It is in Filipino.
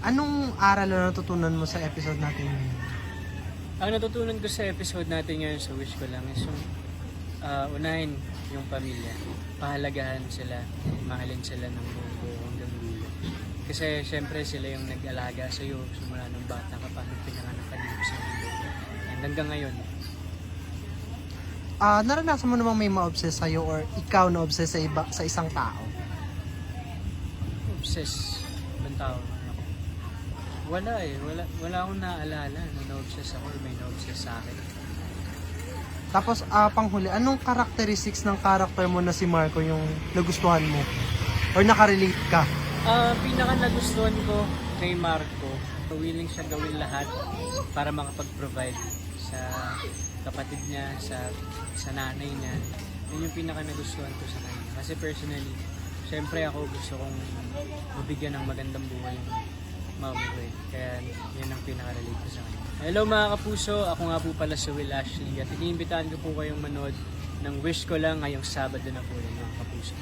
Anong aral na natutunan mo sa episode natin ngayon? Ang natutunan ko sa episode natin ngayon sa Wish Ko Lang is yung unahin yung pamilya. Pahalagahan sila, mahalin sila ng buo hanggang dulo. Kasi syempre sila yung nag-alaga sa'yo simula nung bata ka pa nung pinanganak ka dito sa mundo. And hanggang ngayon. Naranasan mo namang may ma-obsess sa'yo or ikaw na-obsess sa isang tao? Obsess. Ibang tao. Wala eh. Wala akong naaalala na na-obsess ako or may na-obsess sa akin. Tapos, panghuli, anong characteristics ng character mo na si Marco yung nagustuhan mo? Or nakarelate ka? Pinaka nagustuhan ko kay Marco, willing siya gawin lahat para makapag-provide sa kapatid niya, sa nanay niya. Yun yung pinaka nagustuhan ko sa kanya. Kasi personally, syempre ako gusto kong mabigyan ng magandang buhay yung mami ko eh. Kaya yun ang pinaka-relate ko sa kanya. Hello mga kapuso, ako nga po pala si Will Ashley at iniimbitahan ko po kayong manood ng Wish Ko Lang ngayong Sabado na po yun mga kapuso.